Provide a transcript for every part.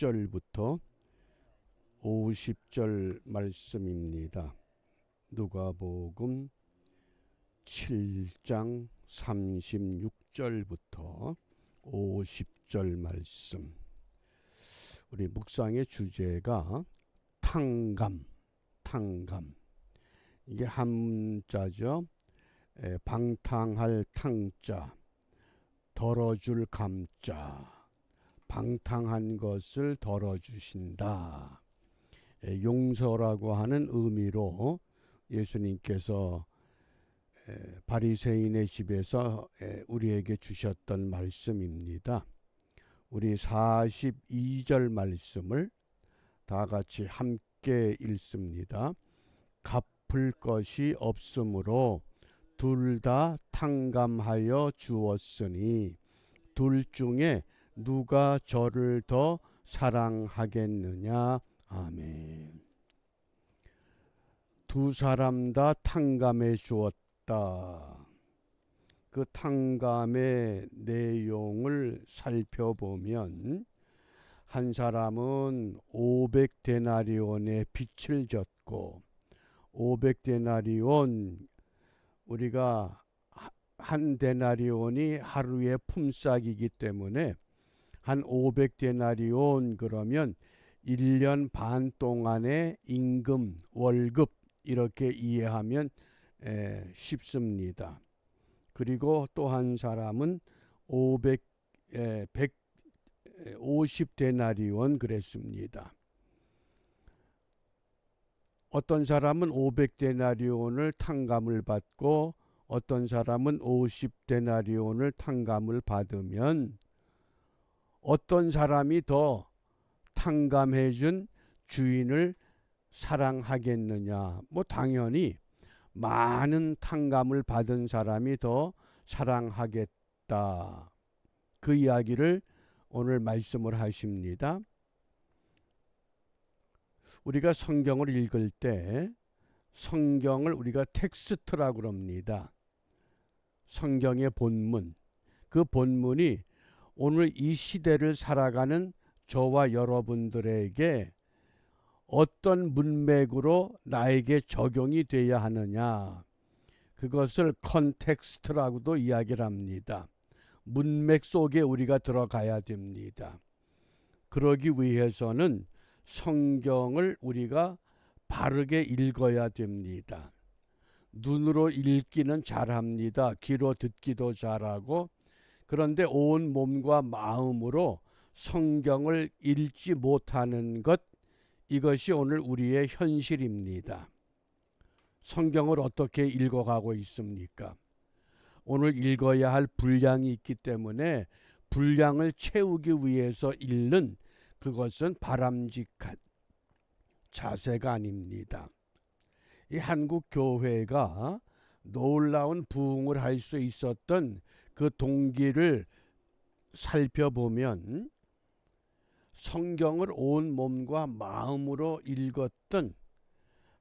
40절부터 50절 말씀입니다. 누가복음 7장 36절부터 50절 말씀. 우리 묵상의 주제가 탕감. 이게 한자죠. 방탕할 탕자, 덜어줄 감자. 방탕한 것을 덜어주신다. 용서라고 하는 의미로 예수님께서 바리새인의 집에서 우리에게 주셨던 말씀입니다. 우리 42절 말씀을 다 같이 함께 읽습니다. 갚을 것이 없으므로 둘 다 탕감하여 주었으니 둘 중에 누가 저를 더 사랑하겠느냐. 아멘. 두 사람 다 탕감해 주었다. 그 탕감의 내용을 살펴보면 한 사람은 500데나리온의 빚을 졌고 500데나리온, 우리가 한 데나리온이 하루의 품삯이기 때문에 한 500데나리온 그러면 1년 반 동안의 임금, 월급 이렇게 이해하면 쉽습니다. 그리고 또 한 사람은 150데나리온 그랬습니다. 어떤 사람은 500데나리온을 탕감을 받고 어떤 사람은 50데나리온을 탕감을 받으면 어떤 사람이 더 탕감해준 주인을 사랑하겠느냐. 당연히 많은 탕감을 받은 사람이 더 사랑하겠다. 그 이야기를 오늘 말씀을 하십니다. 우리가 성경을 읽을 때 성경을 우리가 텍스트라고 그럽니다. 성경의 본문. 그 본문이 오늘 이 시대를 살아가는 저와 여러분들에게 어떤 문맥으로 나에게 적용이 돼야 하느냐. 그것을 컨텍스트라고도 이야기를 합니다. 문맥 속에 우리가 들어가야 됩니다. 그러기 위해서는 성경을 우리가 바르게 읽어야 됩니다. 눈으로 읽기는 잘합니다. 귀로 듣기도 잘하고, 그런데 온 몸과 마음으로 성경을 읽지 못하는 것, 이것이 오늘 우리의 현실입니다. 성경을 어떻게 읽어가고 있습니까? 오늘 읽어야 할 분량이 있기 때문에 분량을 채우기 위해서 읽는 그것은 바람직한 자세가 아닙니다. 이 한국 교회가 놀라운 부흥을 할 수 있었던 그 동기를 살펴보면 성경을 온 몸과 마음으로 읽었던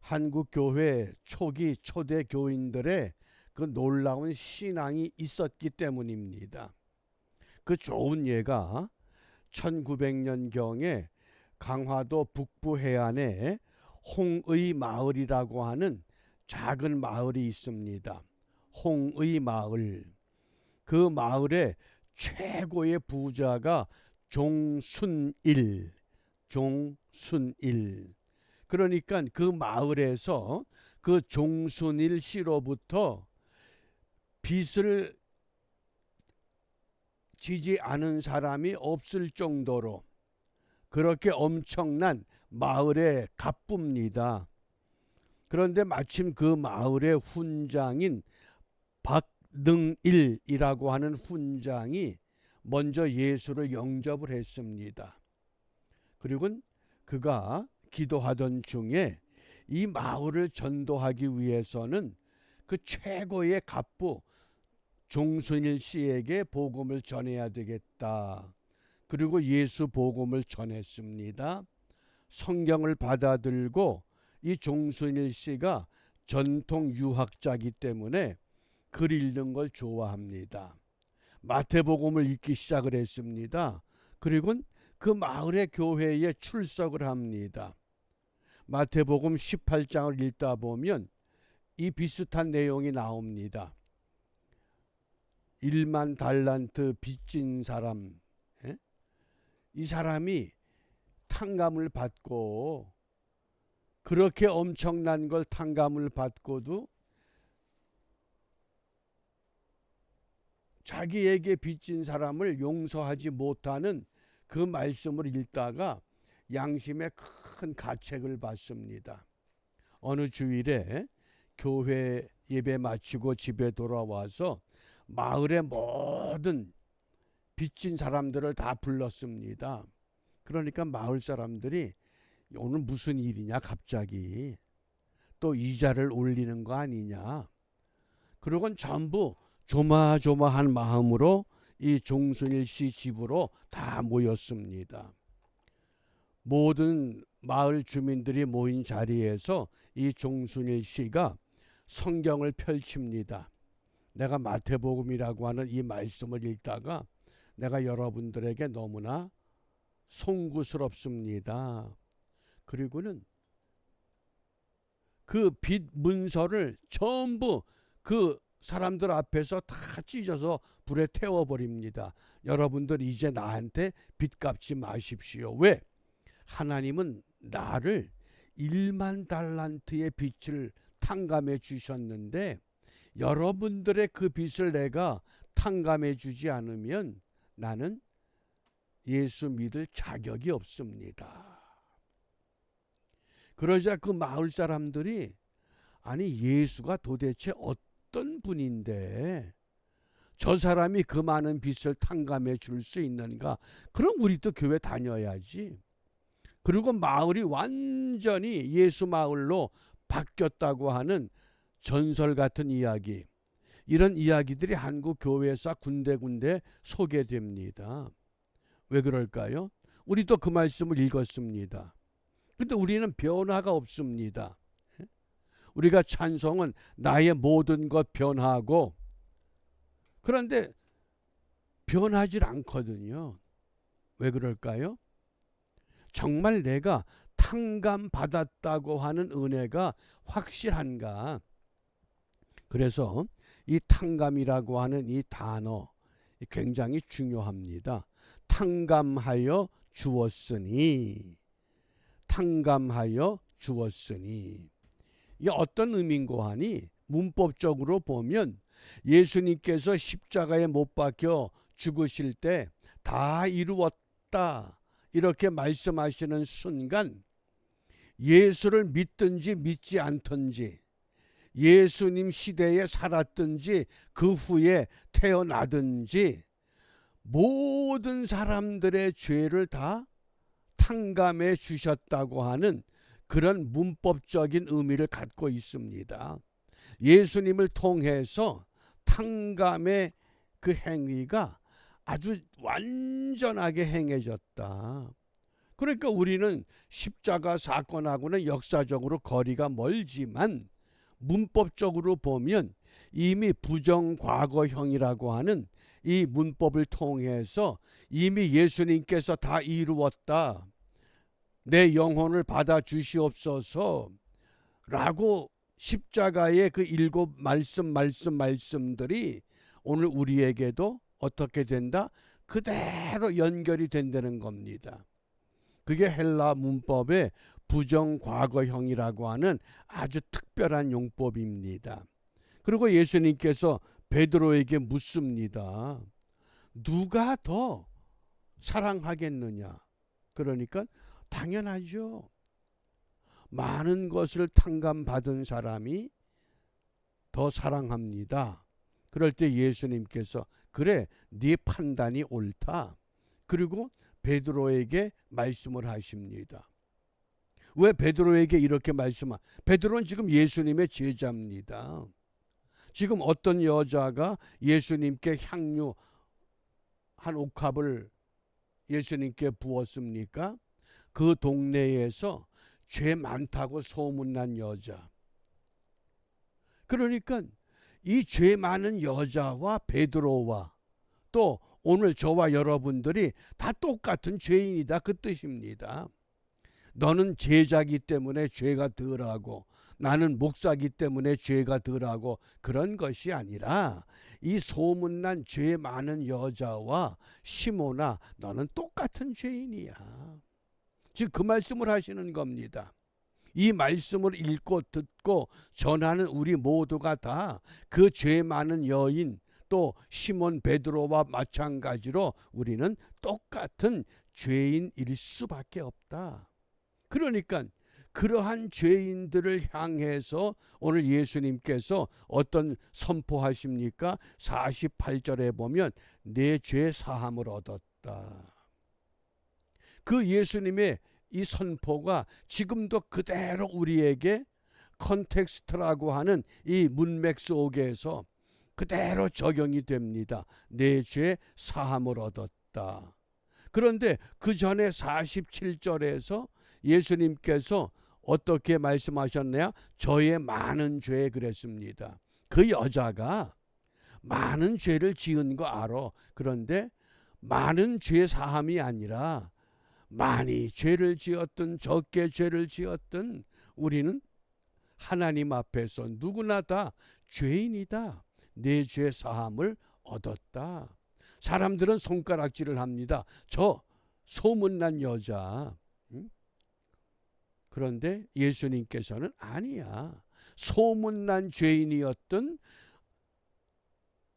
한국 교회 초기 초대 교인들의 그 놀라운 신앙이 있었기 때문입니다. 그 좋은 예가 1900년경에 강화도 북부 해안에 홍의 마을이라고 하는 작은 마을이 있습니다. 홍의 마을. 그 마을의 최고의 부자가 종순일. 그러니까 그 마을에서 그 종순일 씨로부터 빚을 지지 않은 사람이 없을 정도로 그렇게 엄청난 마을의 갑부입니다. 그런데 마침 그 마을의 훈장인 박능일이라고 하는 훈장이 먼저 예수를 영접을 했습니다. 그리고 그가 기도하던 중에 이 마을을 전도하기 위해서는 그 최고의 갑부 종순일 씨에게 복음을 전해야 되겠다. 그리고 예수 복음을 전했습니다. 성경을 받아들고 이 종순일 씨가 전통 유학자이기 때문에 글 읽는 걸 좋아합니다. 마태복음을 읽기 시작을 했습니다. 그리고 그 마을의 교회에 출석을 합니다. 마태복음 18장을 읽다 보면 이 비슷한 내용이 나옵니다. 1만 달란트 빚진 사람, 이 사람이 탕감을 받고, 그렇게 엄청난 걸 탕감을 받고도 자기에게 빚진 사람을 용서하지 못하는 그 말씀을 읽다가 양심의 큰 가책을 받습니다. 어느 주일에 교회 예배 마치고 집에 돌아와서 마을의 모든 빚진 사람들을 다 불렀습니다. 그러니까 마을 사람들이 오늘 무슨 일이냐, 갑자기 또 이자를 올리는 거 아니냐. 그러곤 전부 조마조마한 마음으로 이 종순일 씨 집으로 다 모였습니다. 모든 마을 주민들이 모인 자리에서 이 종순일 씨가 성경을 펼칩니다. 내가 마태복음이라고 하는 이 말씀을 읽다가 내가 여러분들에게 너무나 송구스럽습니다. 그리고는 그 빚 문서를 전부 그 사람들 앞에서 다 찢어서 불에 태워버립니다. 여러분들 이제 나한테 빚 갚지 마십시오. 왜? 하나님은 나를 1만 달란트의 빚을 탕감해 주셨는데 여러분들의 그 빚을 내가 탕감해 주지 않으면 나는 예수 믿을 자격이 없습니다. 그러자 그 마을 사람들이 아니 예수가 도대체 어떤 분인데 저 사람이 그 많은 빚을 탕감해 줄 수 있는가? 그럼 우리도 교회 다녀야지. 그리고 마을이 완전히 예수 마을로 바뀌었다고 하는 전설 같은 이야기, 이런 이야기들이 한국 교회에서 군데군데 소개됩니다. 왜 그럴까요? 우리도 그 말씀을 읽었습니다. 근데 우리는 변화가 없습니다. 우리가 찬송은 나의 모든 것 변하고, 그런데 변하질 않거든요. 왜 그럴까요? 정말 내가 탕감 받았다고 하는 은혜가 확실한가? 그래서 이 탕감이라고 하는 이 단어 굉장히 중요합니다. 탕감하여 주었으니, 탕감하여 주었으니. 이게 어떤 의미인고 하니 문법적으로 보면 예수님께서 십자가에 못 박혀 죽으실 때 다 이루었다 이렇게 말씀하시는 순간 예수를 믿든지 믿지 않든지, 예수님 시대에 살았든지 그 후에 태어나든지 모든 사람들의 죄를 다 탕감해 주셨다고 하는 그런 문법적인 의미를 갖고 있습니다. 예수님을 통해서 탕감의 그 행위가 아주 완전하게 행해졌다. 그러니까 우리는 십자가 사건하고는 역사적으로 거리가 멀지만 문법적으로 보면 이미 부정과거형이라고 하는 이 문법을 통해서 이미 예수님께서 다 이루었다. 내 영혼을 받아 주시옵소서 라고 십자가의 그 7 말씀들이 오늘 우리에게도 어떻게 된다? 그대로 연결이 된다는 겁니다. 그게 헬라 문법의 부정과거형이라고 하는 아주 특별한 용법입니다. 그리고 예수님께서 베드로에게 묻습니다. 누가 더 사랑하겠느냐? 그러니까 당연하죠. 많은 것을 탕감받은 사람이 더 사랑합니다. 그럴 때 예수님께서 그래, 네 판단이 옳다. 그리고 베드로에게 말씀을 하십니다. 왜 베드로에게 이렇게 베드로는 지금 예수님의 제자입니다. 지금 어떤 여자가 예수님께 향유 한 옥합을 예수님께 부었습니까? 그 동네에서 죄 많다고 소문난 여자. 그러니까 이 죄 많은 여자와 베드로와 또 오늘 저와 여러분들이 다 똑같은 죄인이다 그 뜻입니다. 너는 제자기 때문에 죄가 덜하고 나는 목사기 때문에 죄가 덜하고 그런 것이 아니라 이 소문난 죄 많은 여자와 시몬아 너는 똑같은 죄인이야. 지금 그 말씀을 하시는 겁니다. 이 말씀을 읽고 듣고 전하는 우리 모두가 다 그 죄 많은 여인 또 시몬 베드로와 마찬가지로 우리는 똑같은 죄인일 수밖에 없다. 그러니까 그러한 죄인들을 향해서 오늘 예수님께서 어떤 선포하십니까? 48절에 보면 내 죄 사함을 얻었다. 그 예수님의 이 선포가 지금도 그대로 우리에게 컨텍스트라고 하는 이 문맥 속에서 그대로 적용이 됩니다. 내 죄 사함을 얻었다. 그런데 그 전에 47절에서 예수님께서 어떻게 말씀하셨나요? 저의 많은 죄 그랬습니다. 그 여자가 많은 죄를 지은 거 알아. 그런데 많은 죄 사함이 아니라 많이 죄를 지었든 적게 죄를 지었든 우리는 하나님 앞에서 누구나 다 죄인이다. 내 죄 사함을 얻었다. 사람들은 손가락질을 합니다. 저 소문난 여자. 그런데 예수님께서는 아니야. 소문난 죄인이었든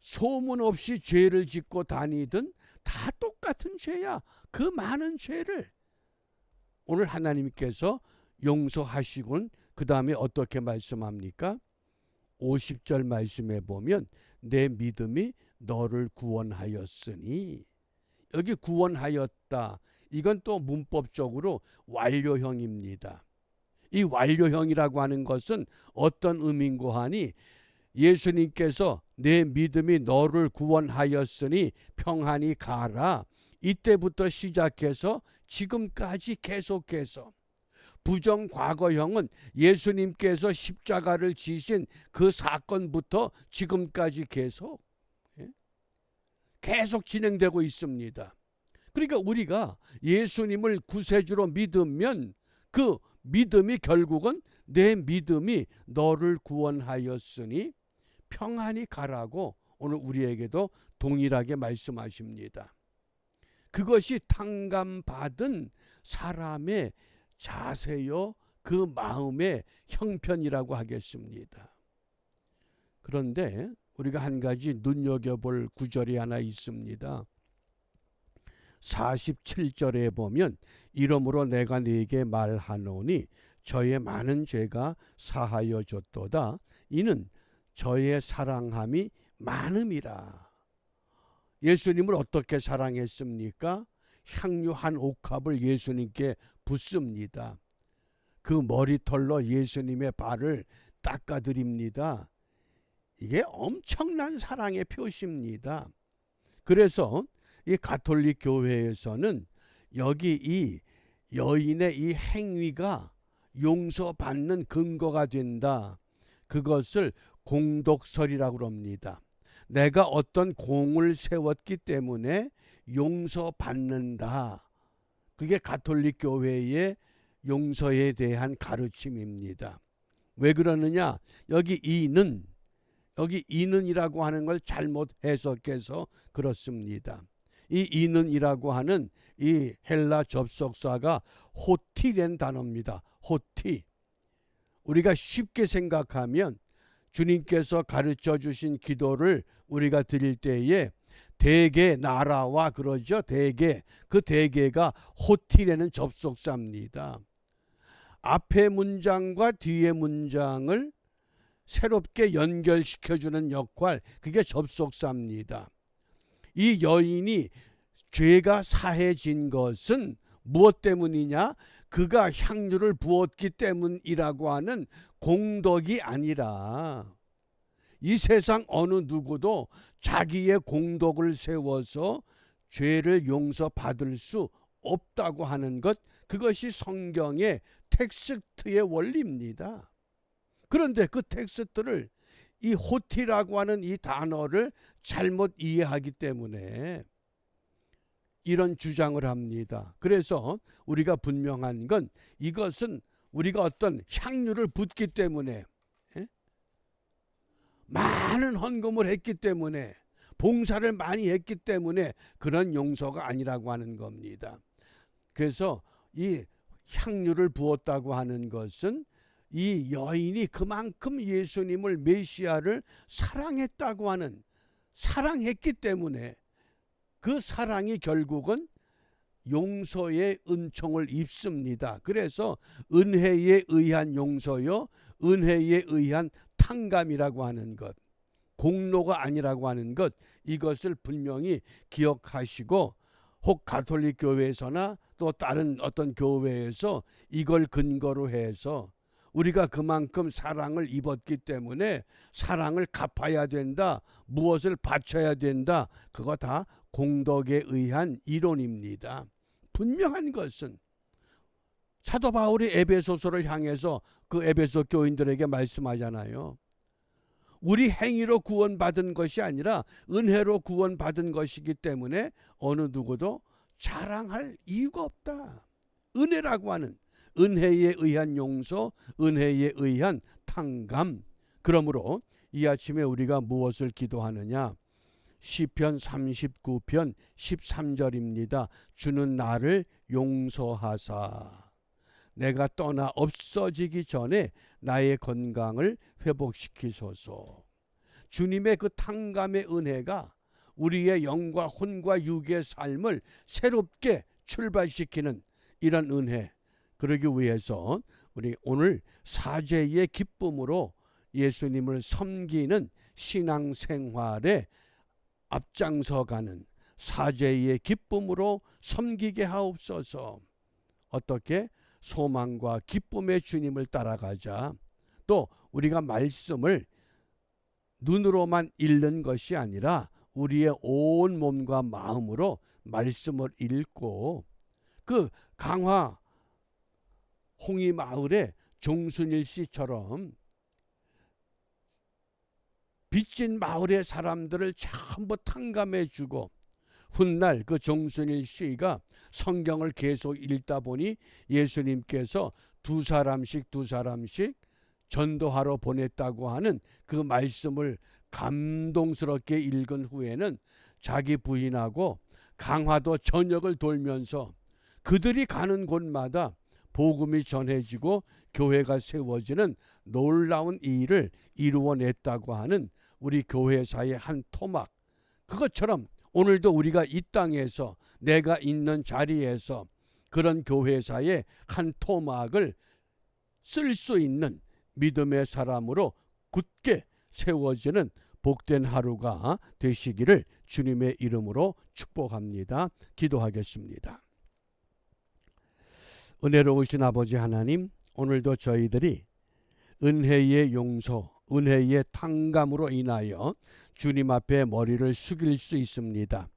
소문 없이 죄를 짓고 다니든 다 똑같은 죄야. 그 많은 죄를 오늘 하나님께서 용서하시곤 그 다음에 어떻게 말씀합니까? 50절 말씀에 보면 내 믿음이 너를 구원하였으니, 여기 구원하였다. 이건 또 문법적으로 완료형입니다. 이 완료형이라고 하는 것은 어떤 의미인고 하니 예수님께서 내 믿음이 너를 구원하였으니 평안히 가라. 이때부터 시작해서 지금까지 계속해서 부정과거형은 예수님께서 십자가를 지신 그 사건부터 지금까지 계속 진행되고 있습니다. 그러니까 우리가 예수님을 구세주로 믿으면 그 믿음이 결국은 내 믿음이 너를 구원하였으니 평안히 가라고 오늘 우리에게도 동일하게 말씀하십니다. 그것이 탕감받은 사람의 자세요, 그 마음의 형편이라고 하겠습니다. 그런데 우리가 한 가지 눈여겨볼 구절이 하나 있습니다. 47절에 보면 이러므로 내가 네게 말하노니 저의 많은 죄가 사하여 줬도다. 이는 저의 사랑함이 많음이라. 예수님을 어떻게 사랑했습니까? 향유 한 옥합을 예수님께 붓습니다. 그 머리털로 예수님의 발을 닦아드립니다. 이게 엄청난 사랑의 표시입니다. 그래서 이 가톨릭 교회에서는 여기 이 여인의 이 행위가 용서받는 근거가 된다. 그것을 공덕설이라고 합니다. 내가 어떤 공을 세웠기 때문에 용서받는다. 그게 가톨릭 교회의 용서에 대한 가르침입니다. 왜 그러느냐? 여기 이는이라고 하는 걸 잘못 해석해서 그렇습니다. 이 이는이라고 하는 이 헬라 접속사가 호티라는 단어입니다. 호티. 우리가 쉽게 생각하면 주님께서 가르쳐 주신 기도를 우리가 드릴 때에 대개 나라와 그러죠. 대개. 그 대개가 호티라는 접속사입니다. 앞의 문장과 뒤의 문장을 새롭게 연결시켜주는 역할, 그게 접속사입니다. 이 여인이 죄가 사해진 것은 무엇 때문이냐? 그가 향유를 부었기 때문이라고 하는 공덕이 아니라 이 세상 어느 누구도 자기의 공덕을 세워서 죄를 용서받을 수 없다고 하는 것, 그것이 성경의 텍스트의 원리입니다. 그런데 그 텍스트를 이 호티라고 하는 이 단어를 잘못 이해하기 때문에 이런 주장을 합니다. 그래서 우리가 분명한 건 이것은 우리가 어떤 향유를 붓기 때문에, 많은 헌금을 했기 때문에, 봉사를 많이 했기 때문에 그런 용서가 아니라고 하는 겁니다. 그래서 이 향유를 부었다고 하는 것은 이 여인이 그만큼 예수님을, 메시아를 사랑했다고 하는, 사랑했기 때문에 그 사랑이 결국은 용서의 은총을 입습니다. 그래서 은혜에 의한 용서요, 은혜에 의한 탕감이라고 하는 것, 공로가 아니라고 하는 것, 이것을 분명히 기억하시고, 혹 가톨릭 교회에서나 또 다른 어떤 교회에서 이걸 근거로 해서 우리가 그만큼 사랑을 입었기 때문에 사랑을 갚아야 된다, 무엇을 바쳐야 된다, 그거 다 공덕에 의한 이론입니다. 분명한 것은 사도 바울이 에베소서를 향해서 그 에베소 교인들에게 말씀하잖아요. 우리 행위로 구원받은 것이 아니라 은혜로 구원받은 것이기 때문에 어느 누구도 자랑할 이유가 없다. 은혜라고 하는, 은혜에 의한 용서, 은혜에 의한 탕감. 그러므로 이 아침에 우리가 무엇을 기도하느냐? 시편 39편 13절입니다. 주는 나를 용서하사 내가 떠나 없어지기 전에 나의 건강을 회복시키소서. 주님의 그 탕감의 은혜가 우리의 영과 혼과 육의 삶을 새롭게 출발시키는 이런 은혜, 그러기 위해서 우리 오늘 사죄의 기쁨으로 예수님을 섬기는 신앙생활에 앞장서가는 사죄의 기쁨으로 섬기게 하옵소서. 어떻게? 소망과 기쁨의 주님을 따라가자. 또 우리가 말씀을 눈으로만 읽는 것이 아니라 우리의 온 몸과 마음으로 말씀을 읽고, 그 강화 홍이 마을의 종순일 씨처럼 빚진 마을의 사람들을 전부 탕감해주고, 훗날 그 종순일 씨가 성경을 계속 읽다 보니 예수님께서 두 사람씩 전도하러 보냈다고 하는 그 말씀을 감동스럽게 읽은 후에는 자기 부인하고 강화도 전역을 돌면서 그들이 가는 곳마다 복음이 전해지고 교회가 세워지는 놀라운 일을 이루어냈다고 하는 우리 교회사의 한 토막, 그것처럼 오늘도 우리가 이 땅에서, 내가 있는 자리에서 그런 교회사의 한 토막을 쓸 수 있는 믿음의 사람으로 굳게 세워지는 복된 하루가 되시기를 주님의 이름으로 축복합니다. 기도하겠습니다. 은혜로우신 아버지 하나님, 오늘도 저희들이 은혜의 용서, 은혜의 탕감으로 인하여 주님 앞에 머리를 숙일 수 있습니다.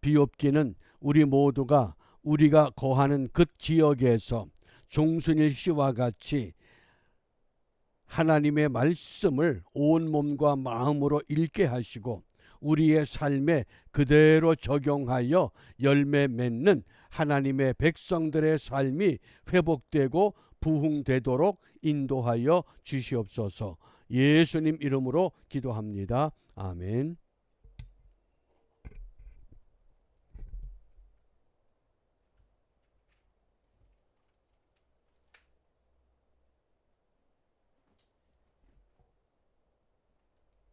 비옵기는 우리 모두가 우리가 거하는 그 지역에서 종순일 씨와 같이 하나님의 말씀을 온 몸과 마음으로 읽게 하시고 우리의 삶에 그대로 적용하여 열매 맺는 하나님의 백성들의 삶이 회복되고 부흥되도록 인도하여 주시옵소서. 예수님 이름으로 기도합니다. 아멘.